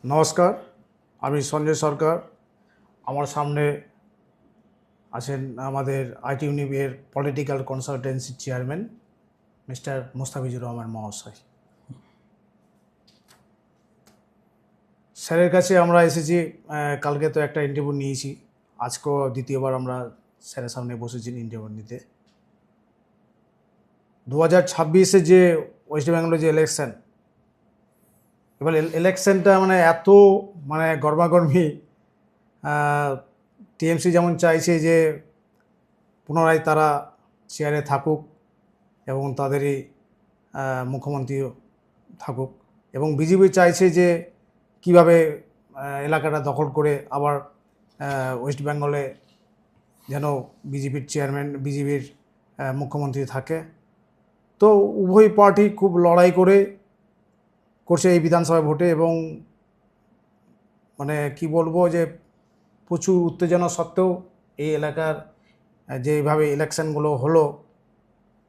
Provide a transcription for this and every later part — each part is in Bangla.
নমস্কার, আমি সঞ্জয় সরকার। আমার সামনে আছেন আমাদের আইটি ইউনিবির political consultancy chairman mister Mostafizur Rahman মহাশয়। স্যারের কাছে আমরা এসেছি, কালকে তো একটা ইন্টারভিউ নিয়েছি, আজকেও দ্বিতীয়বার আমরা স্যারের সামনে বসেছি ইন্টারভিউ নিতে। 2026-এ যে ওয়েস্ট বেঙ্গলের যে ইলেকশন, এবার ইলেকশনটা এত গরমাগর্মি। টিএমসি যেমন চাইছে যে পুনরায় তারা চেয়ারে থাকুক এবং তাদেরই মুখ্যমন্ত্রীও থাকুক, এবং বিজেপি চাইছে যে কিভাবে এলাকাটা দখল করে আবার ওয়েস্ট বেঙ্গলে যেন বিজেপির চেয়ারম্যান, বিজেপির মুখ্যমন্ত্রী থাকে। তো উভয় পার্টি খুব লড়াই করছে এই বিধানসভা ভোটে, এবং কি বলবো যে প্রচুর উত্তেজনা সত্ত্বেও এই এলাকার যেভাবে ইলেকশনগুলো হলো,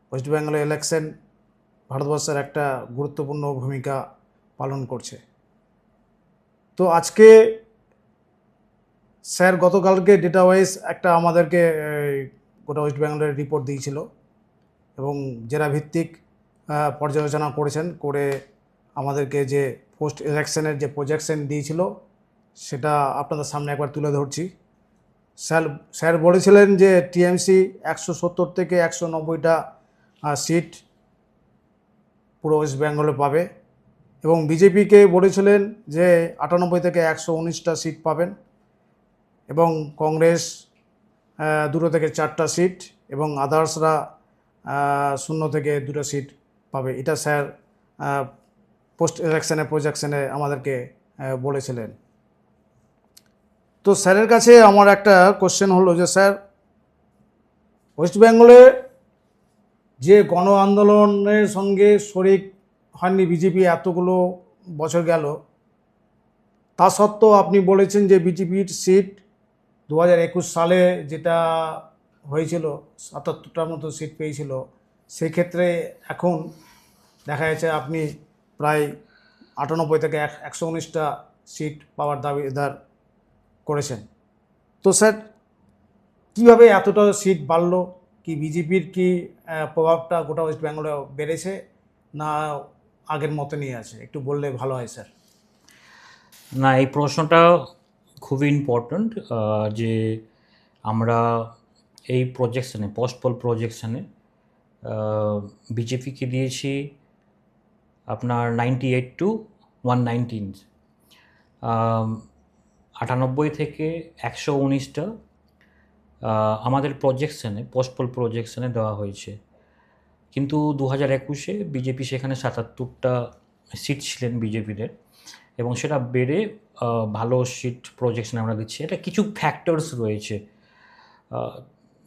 ওয়েস্ট বেঙ্গলের ইলেকশন ভারতবর্ষের একটা গুরুত্বপূর্ণ ভূমিকা পালন করছে। তো আজকে স্যার গতকালকে ডেটা ওয়াইজ একটা আমাদেরকে গোটা ওয়েস্ট বেঙ্গলের রিপোর্ট দিয়েছিল, এবং জেলা ভিত্তিক পর্যালোচনা করে আমাদেরকে যে পোস্ট ইলেকশনের যে প্রজেকশন দিয়েছিল সেটা আপনাদের সামনে একবার তুলে ধরছি। স্যার বলেছিলেন যে টিএমসি 170 থেকে 190টা সিট পুরো ওয়েস্ট বেঙ্গলে পাবে, এবং বিজেপিকে বলেছিলেন যে 98 থেকে 119টা সিট পাবেন, এবং কংগ্রেস 2 থেকে 4টা সিট, এবং আদার্সরা 0 থেকে 2টা সিট পাবে। এটা স্যার পোস্ট ইলেকশনের প্রজেকশনে আমাদেরকে বলেছিলেন। তো স্যারের কাছে আমার একটা কোশ্চেন হলো যে স্যার, ওয়েস্ট বেঙ্গলে যে গণ আন্দোলনের সঙ্গে শরিক হয়নি বিজেপি এতগুলো বছর গেল, তা সত্ত্বেও আপনি বলেছেন যে বিজেপির সিট 2021 সালে যেটা হয়েছিল 77টার মতো সিট পেয়েছিল, সেক্ষেত্রে এখন দেখা যাচ্ছে আপনি প্রায় 98 থেকে 119টা সিট পাওয়ার দাবিদার করেছেন। তো স্যার, কীভাবে এতটা সিট বাড়লো? কি বিজেপির কি প্রভাবটা গোটা ওয়েস্ট বেঙ্গলে বেড়েছে, না আগের মতনই আছে? একটু বললে ভালো হয় স্যার। না, এই প্রশ্নটা খুবই ইম্পর্ট্যান্ট। যে আমরা এই প্রজেকশানে, পোস্ট পোল প্রজেকশানে বিজেপিকে দিয়েছি আপনার 98 to 119, 98 থেকে 119টা আমাদের প্রজেকশানে, পোস্ট পোল প্রজেকশানে দেওয়া হয়েছে। কিন্তু 2021-এ বিজেপি সেখানে 77টা সিট ছিলেন বিজেপিদের, এবং সেটা বেড়ে ভালো সিট প্রজেকশন আমরা দিচ্ছি। এটা কিছু ফ্যাক্টরস রয়েছে।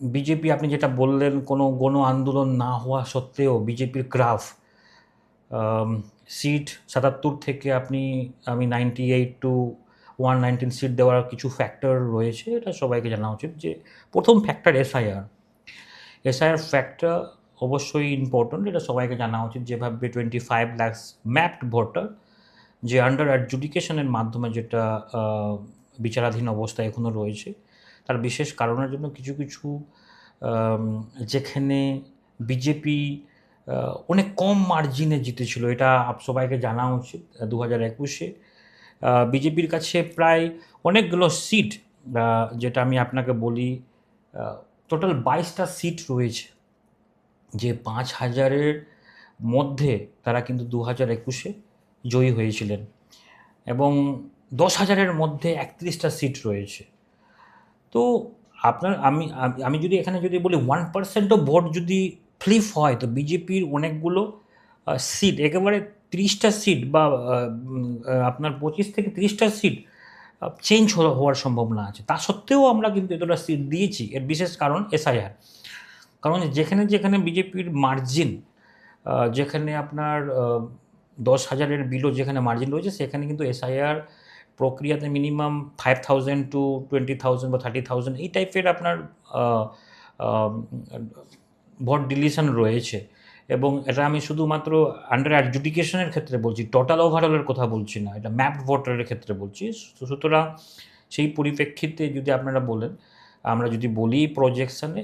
বিজেপি, আপনি যেটা বললেন, কোনো গণ আন্দোলন না হওয়া সত্ত্বেও বিজেপির গ্রাফ সিট 77 থেকে আমি 98 to 119 সিট দেওয়ার কিছু ফ্যাক্টর রয়েছে। এটা সবাইকে জানা উচিত। যে প্রথম ফ্যাক্টর এসআইআর ফ্যাক্টর অবশ্যই ইম্পর্ট্যান্ট, এটা সবাইকে জানা উচিত। যেভাবে 25 lakhs ম্যাপড ভোটার যে আন্ডার অ্যাডজুডিকেশনের মাধ্যমে যেটা বিচারাধীন অবস্থায় এখনও রয়েছে, তার বিশেষ কারণের জন্য কিছু কিছু যেখানে বিজেপি অনেক কম মার্জিনে জিতেছিল, এটা সবাইকে জানা উচিত। 2021-এ বিজেপির কাছে প্রায় অনেকগুলো সিট, যেটা আমি আপনাকে বলি, টোটাল 22টা সিট রয়েছে, যে 5,000-এর মধ্যে তারা কিন্তু 2021-এ জয়ী হয়েছিলেন, এবং 10,000-এর মধ্যে 31টা সিট রয়েছে। তো আমি যদি এখানে বলি 1%ও ভোট যদি ফ্লিপ হয়, তো বিজেপির অনেকগুলো সিট, একেবারে 30টা সিট বা আপনার 25 থেকে 30টা সিট চেঞ্জ হওয়ার সম্ভাবনা আছে। তা সত্ত্বেও আমরা কিন্তু এতটা সিট দিয়েছি। এর বিশেষ কারণ এসআইআর। কারণ যেখানে যেখানে বিজেপির মার্জিন, যেখানে আপনার 10,000-এর বিলো যেখানে মার্জিন রয়েছে, সেখানে কিন্তু এসআইআর প্রক্রিয়াতে মিনিমাম 5,000 to 20,000 বা 30,000 এই টাইপের আপনার ভোট ডিলিশন রয়েছে। এবং এটা আমি শুধুমাত্র আন্ডার অ্যাডজুডিকেশনের ক্ষেত্রে বলছি, টোটাল ওভারঅলের কথা বলছি না, এটা ম্যাপড ভোটারের ক্ষেত্রে বলছি। সুতরাং সেই পরিপ্রেক্ষিতে যদি আপনারা বলেন, আমরা যদি বলি প্রজেকশানে,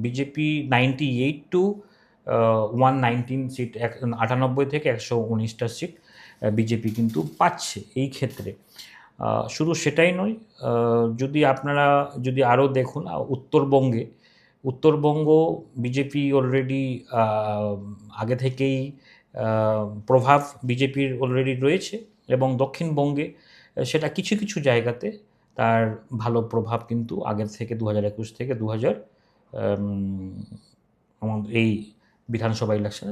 বিজেপি 98 টু 119 সিট, 98 থেকে 119টা সিট বিজেপি কিন্তু পাচ্ছে এই ক্ষেত্রে। শুধু সেটাই নয়, যদি আপনারা যদি আরও দেখুন, উত্তরবঙ্গ বিজেপি অলরেডি আগে থেকেই প্রভাব বিজেপির অলরেডি রয়েছে, এবং দক্ষিণবঙ্গে সেটা কিছু কিছু জায়গাতে তার ভালো প্রভাব কিন্তু আগের থেকে 2021 থেকে 2000 আমাদের এই বিধানসভা ইলেকশনে